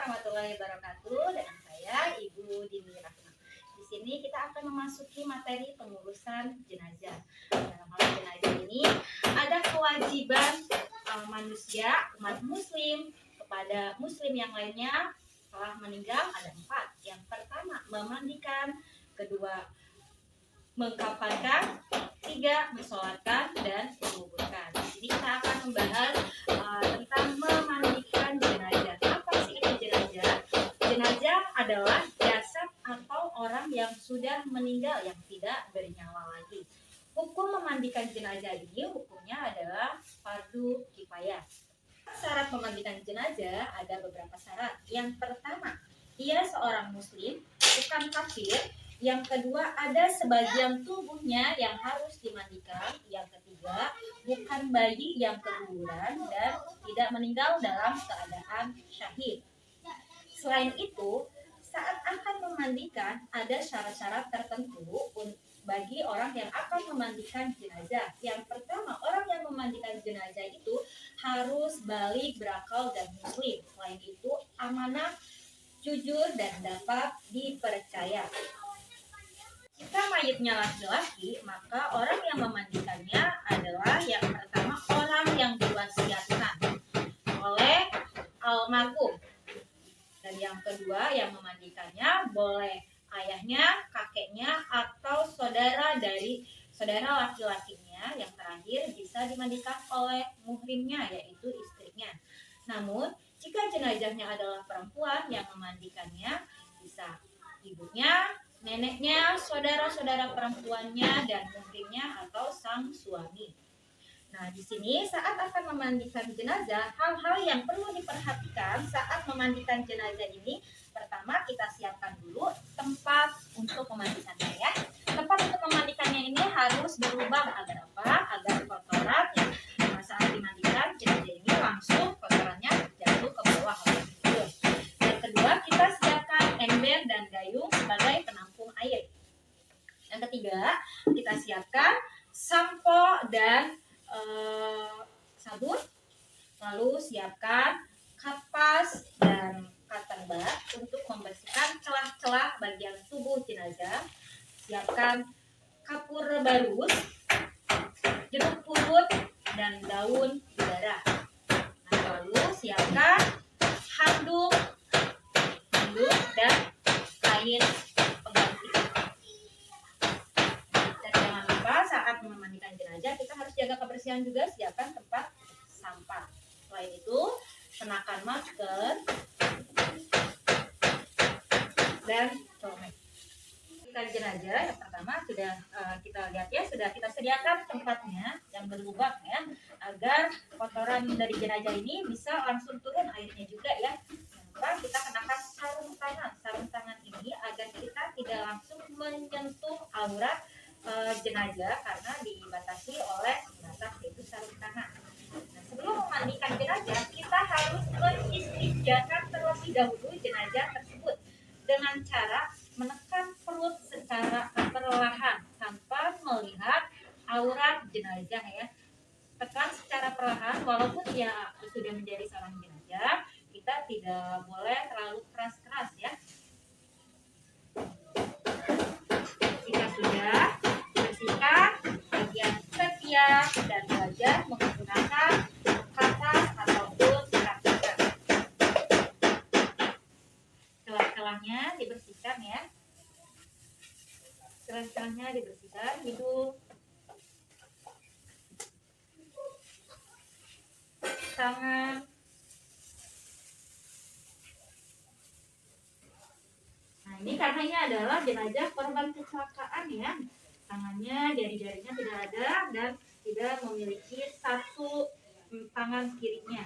warahmatullahi wabarakatuh. Dengan saya Ibu Dini Rahma. Di sini kita akan memasuki materi pengurusan jenazah. Dalam hal jenazah ini ada kewajiban manusia umat muslim kepada muslim yang lainnya telah meninggal ada 4. Yang pertama memandikan, kedua mengkafankan, 3 mensolatkan dan menguburkan. Jadi kita akan membahas tentang memandikan jenazah. Apa sih itu jenazah? Jenazah adalah jasad atau orang yang sudah meninggal yang tidak bernyawa lagi. Hukum memandikan jenazah ini hukumnya adalah fardu kifayah. Syarat memandikan jenazah ada beberapa syarat. Yang pertama, ia seorang muslim, bukan kafir. Yang kedua, ada sebagian tubuhnya yang harus dimandikan. Yang ketiga, bukan bayi yang keguguran dan tidak meninggal dalam keadaan syahid. Selain itu, saat akan memandikan ada syarat-syarat tertentu bagi orang yang akan memandikan jenazah. Yang pertama, orang yang memandikan jenazah itu harus balik, berakal, dan muslim. Selain itu, amanah, jujur, dan dapat dipercaya. Jika mayitnya laki-laki, maka orang yang memandikannya adalah yang pertama orang yang diwasiatkan oleh almarhum. Dan yang kedua yang memandikannya boleh ayahnya, kakeknya, atau saudara laki-lakinya. Yang terakhir bisa dimandikan oleh muhrimnya, yaitu istrinya. Namun, jika jenazahnya adalah perempuan yang memandikannya, bisa ibunya, neneknya, saudara-saudara perempuannya, dan muhrimnya atau sang suami. Nah, di sini saat akan memandikan jenazah, hal-hal yang perlu diperhatikan saat memandikan jenazah ini, pertama kita siapkan dulu tempat untuk memandikannya ya. Tempat untuk memandikannya ini harus berlubang agar apa? Agar kotoran saat dimandikan jenazah ini langsung kotorannya jatuh ke bawah. Yang kedua, kita siapkan ember dan gayung sebagai penampung air. Yang ketiga, kita siapkan sampo dan sabun. Lalu siapkan kapas dan cotton bud untuk membersihkan celah-celah bagian tubuh jenazah. Siapkan kapur barus, jeruk purut, dan daun udara. Nah, lalu siapkan handuk dan kain pengganti. Dan jangan lupa saat memandikan jenazah kita harus jaga kebersihan juga, siapkan tempat sampah. Selain itu, kenakan masker dan colomek. Jenazah yang pertama sudah kita lihat ya, sudah kita sediakan tempatnya yang berlubang ya, agar kotoran dari jenazah ini bisa langsung turun airnya juga ya. Kita kenakan sarung tangan. Sarung tangan ini agar kita tidak langsung menyentuh aurat jenazah karena dibatasi oleh batas yaitu sarung tangan. Nah, sebelum memandikan jenazah, kita harus mengistinjakan terlebih dahulu jenazah tersebut dengan cara menekan perut secara perlahan tanpa melihat aurat jenazah ya. Tekan secara perlahan walaupun dia sudah menjadi seorang jenazah, kita tidak boleh terlalu keras-keras ya. Jika sudah, bersihkan bagian ketiak dan wajah menggunakan kapas ataupun rapikan. Celah-celahnya dibersihkan ya. Celah-celahnya dibersihkan, hidung, tangan, nah ini karena ini adalah jenazah korban kecelakaan ya, tangannya, jari-jarinya tidak ada dan tidak memiliki satu tangan kirinya.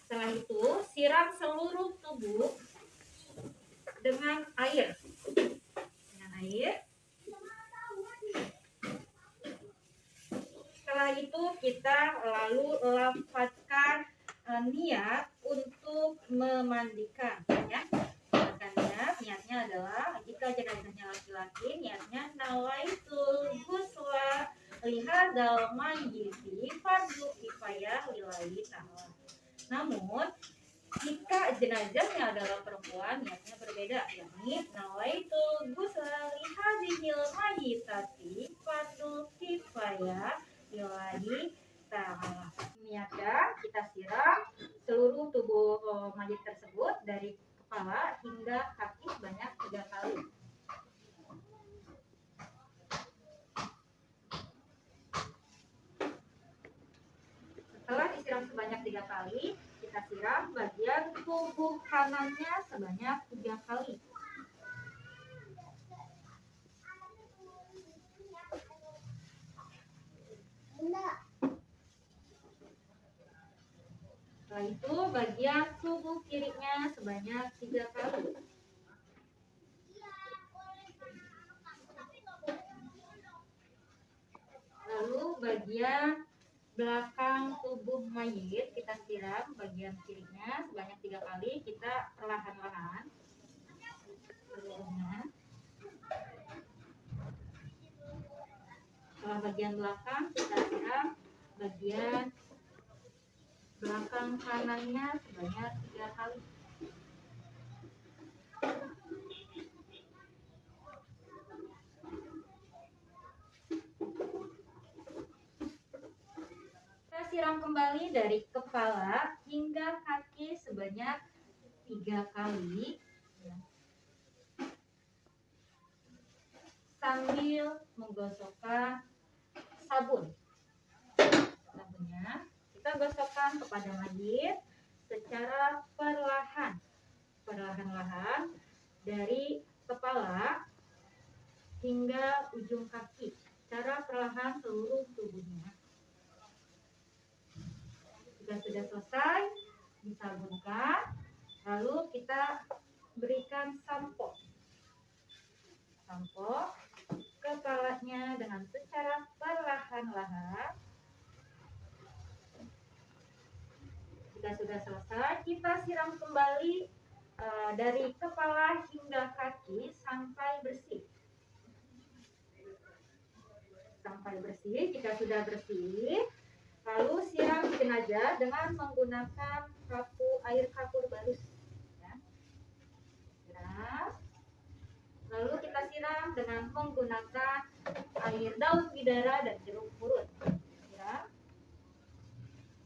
Setelah itu siram seluruh tubuh dengan air. Setelah itu kita lalu lafazkan niat untuk memandikan ya. Niatnya adalah jika jenazahnya laki-laki, niatnya nawaitul ghusla lihadzal mayyiti fardu kifayah lillahi ta'ala. Namun Jika jenazahnya adalah perempuan, niatnya berbeda, yakni nawaitu ghusla li hadhil mayyitati fardhu kifayah lillahi ta'ala. Niatkan kita siram seluruh tubuh mayit tersebut dari kepala hingga kaki sebanyak 3 kali. Setelah disiram sebanyak 3 kali, kita siram bagian tubuh kanannya sebanyak 3 kali. Setelah itu bagian tubuh kirinya sebanyak 3 kali. Lalu bagian belakang tubuh mayit kita siram bagian kirinya sebanyak 3 kali. Kita perlahan-lahan seluruhnya. Setelah bagian belakang kita siram bagian belakang kanannya sebanyak 3 kali. Kita siram kembali dari kepala hingga kaki sebanyak 3 kali sambil menggosokkan sabun. Sabunnya kita gosokkan kepada mayit secara perlahan-lahan dari kepala hingga ujung kaki, secara perlahan seluruh tubuhnya. Jika sudah selesai disabunkan, lalu kita berikan sampo kepalanya dengan secara perlahan-lahan. Jika sudah selesai, kita siram kembali dari kepala hingga kaki sampai bersih. Jika sudah bersih, lalu siram jenazah dengan menggunakan air kapur barus. Lalu kita siram dengan menggunakan air daun bidara dan jeruk purut.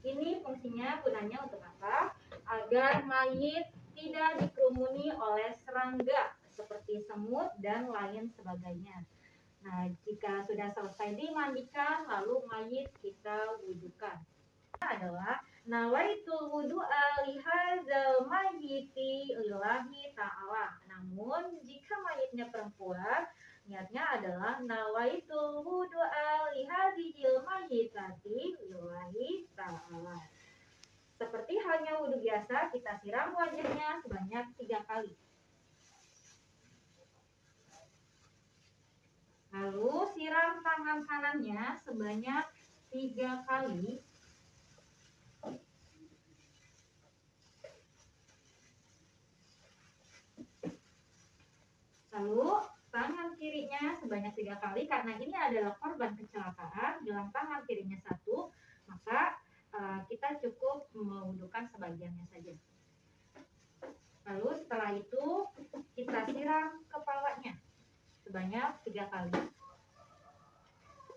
Ini fungsinya gunanya untuk apa? Agar mayit tidak dikerumuni oleh serangga seperti semut dan lain sebagainya. Nah, jika sudah selesai dimandikan, lalu mayit kita wudukan. Adalah nawaitul wudu'a li hadzal mayyiti lillahi ta'ala. Namun jika mayitnya perempuan, niatnya adalah nawaitul wudu'a li hadzal mayyitati lillahi ta'ala. Seperti halnya wudu biasa, kita siram wajahnya sebanyak 3 kali. Lalu siram tangan kanannya sebanyak 3 kali. Lalu tangan kirinya sebanyak 3 kali, karena ini adalah korban kecelakaan, dalam tangan kirinya 1, maka kita cukup mewudukan sebagiannya saja. Lalu setelah itu kita siram kepalanya sebanyak 3 kali.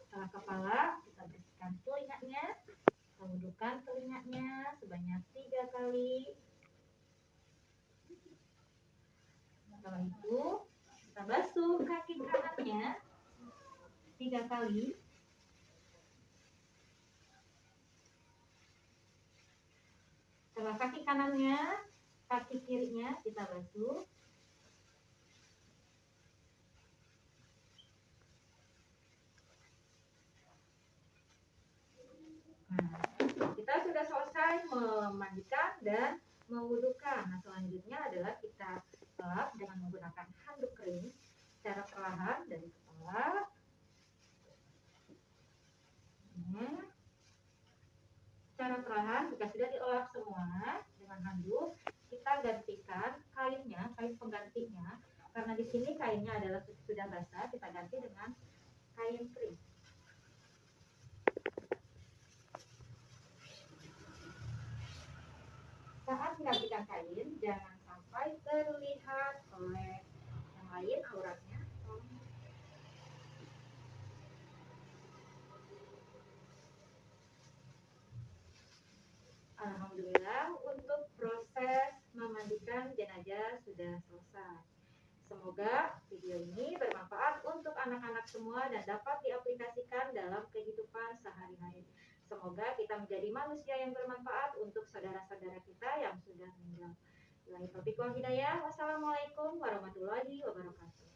Setelah kepala, kita bersihkan telinganya, kita wudukan telinganya sebanyak 3 kali. Setelah itu kita basuh kaki kanannya 3 kali. Setelah kaki kanannya, kaki kirinya kita basuh. Nah, kita sudah selesai memandikan dan mewudukan. Nah, selanjutnya adalah kita lap dengan menggunakan handuk kering secara perlahan dari kepala. Secara perlahan, jika sudah dielap semua dengan handuk, kita gantikan kainnya, kain penggantinya. Karena di sini kainnya adalah sudah basah, kita ganti dengan kain kering. Saat merapikan kain, jangan sampai terlihat oleh yang lain auratnya. Alhamdulillah, untuk proses memandikan jenazah sudah selesai. Semoga video ini bermanfaat untuk anak-anak semua dan dapat diaplikasikan dalam kehidupan sehari-hari. Semoga kita menjadi manusia yang bermanfaat untuk saudara-saudara kita yang sudah meninggal. Wassalamualaikum warahmatullahi wabarakatuh.